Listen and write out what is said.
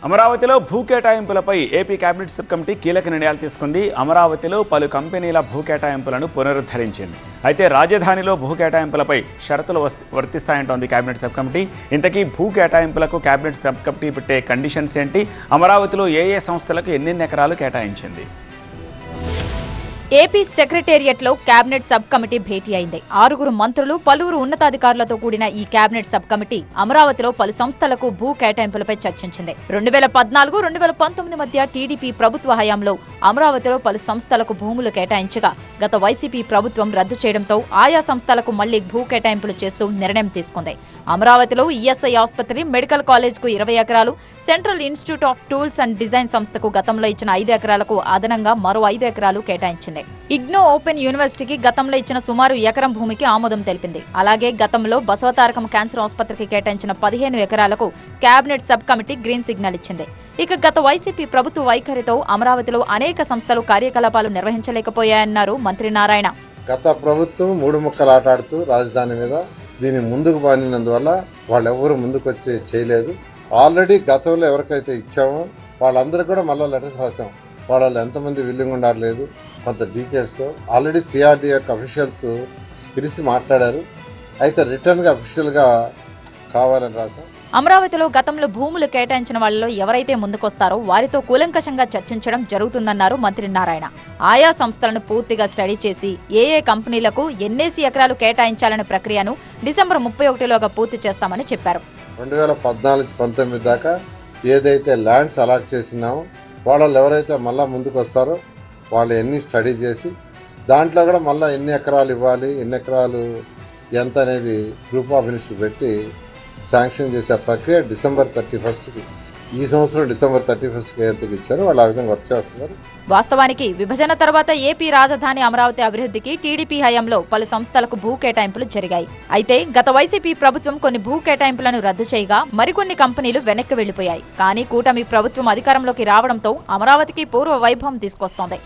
అమరావతిలో భూ కేటాయింపులపై AP cabinet sub committee కీలక నిర్ణయాలు తీసుకుంది. అమరావతిలో పలు కంపెనీల భూ కేటాయింపులను పునరుద్ధరించింది. అయితే రాజధానిలో భూ కేటాయింపులపై షరతులు వర్తిస్తాయంటోంది కేబినెట్ సబ్ కమిటీ. ఇంతకీ భూ కేటాయింపులకు కేబినెట్ సబ్ కమిటీ పెట్టే కండిషన్స్ ఏంటి? అమరావతిలో ఏ సంస్థలకు ఎన్నెన్ని ఎకరాలు కేటాయించింది? ఏపీ సెక్రటేరియట్లో కేబినెట్ సబ్ కమిటీ భేటీ అయింది. 6 మంత్రులు, పలువురు ఉన్నతాధికారులతో కూడిన ఈ కేబినెట్ సబ్ కమిటీ అమరావతిలో పలు సంస్థలకు భూ కేటాయింపులపై చర్చించింది. 2014-2019 మధ్య టీడీపీ ప్రభుత్వ హయాంలో అమరావతిలో పలు సంస్థలకు భూములు కేటాయించగా గత వైసీపీ ప్రభుత్వం రద్దు చేయడంతో ఆయా సంస్థలకు మళ్లీ భూ కేటాయింపులు చేస్తూ నిర్ణయం తీసుకుంది. అమరావతిలో ఈఎస్ఐ ఆసుపత్రి, మెడికల్ కాలేజ్కు 20 ఎకరాలు, central institute of tools and design సంస్థకు గతంలో ఇచ్చిన 5 ఎకరాలకు అదనంగా మరో 5 ఎకరాలు కేటాయించింది. ఇగ్నో ఓపెన్ యూనివర్సిటీకి గతంలో ఇచ్చిన సుమారు ఎకరం భూమికి ఆమోదం తెలిపింది. అలాగే గతంలో బసవతారకం క్యాన్సర్ ఆసుపత్రికి కేటాయించిన 15 ఎకరాలకు cabinet sub committee green signal ఇచ్చింది. ఇక గత వైసీపీ ప్రభుత్వ వైఖరితో అమరావతిలో అనేక సంస్థలు కార్యకలాపాలు నిర్వహించలేకపోయాయన్నారు మంత్రి నారాయణ. గత ప్రభుత్వం 3 ముక్కలు ఆటాడుతూ రాజధాని మీద దీన్ని ముందుకు బానినందువల్ల వాళ్ళెవ్వరూ ముందుకు వచ్చి చేయలేదు. ఆల్రెడీ గతంలో ఎవరికైతే ఇచ్చామో వాళ్ళందరూ కూడా మళ్ళీ లెటర్స్ రాసాం. వాళ్ళు ఎంతమంది విల్లింగ్ ఉండారు లేదు, కొంత డీటెయిల్స్ ఆల్రెడీ సిఆర్డీ యొక్క అఫీషియల్స్ పిలిచి మాట్లాడారు. అయితే రిటర్న్గా అఫీషియల్గా కావాలని రాసాం. అమరావతిలో గతంలో భూములు కేటాయించిన వాళ్లలో ఎవరైతే ముందుకొస్తారో వారితో కూలంకషంగా చర్చించడం జరుగుతుందన్నారు మంత్రి నారాయణ. ఆయా సంస్థలను పూర్తిగా స్టడీ చేసి ఏ కంపెనీలకు ఎన్నేసి ఎకరాలు కేటాయించాలనే ప్రక్రియను డిసెంబర్ 31లోగా పూర్తి చేస్తామని చెప్పారు. 2014-19 దాకా ఏదైతే ల్యాండ్స్ అలాట్ చేసినామో వాళ్ళు ఎవరైతే మళ్ళీ ముందుకు వస్తారో వాళ్ళు ఎన్ని స్టడీ చేసి దాంట్లో కూడా మళ్ళీ ఎన్ని ఎకరాలు ఇవ్వాలి, ఎన్ని ఎకరాలు ఎంత అనేది గ్రూప్ ఆఫ్ మినిస్టర్ పెట్టి శాంక్షన్ చేసే ప్రక్రియ డిసెంబర్ 31కి, ఈ సంవత్సరం డిసెంబర్ 31కి ఎంతకు ఇచ్చారో వాళ్ళు ఆ విధంగా వర్క్ చేస్తున్నారు. వాస్తవానికి విభజన తర్వాత ఏపీ రాజధాని అమరావతి అభివృద్ధికి టీడీపీ హయాంలో పలు సంస్థలకు భూ కేటాయింపులు జరిగాయి. అయితే గత వైసీపీ ప్రభుత్వం కొన్ని భూ కేటాయింపులను రద్దు చేయగా మరికొన్ని కంపెనీలు వెనక్కి వెళ్లిపోయాయి. కానీ కూటమి ప్రభుత్వం అధికారంలోకి రావడంతో అమరావతికి పూర్వ వైభవం తీసుకొస్తోంది.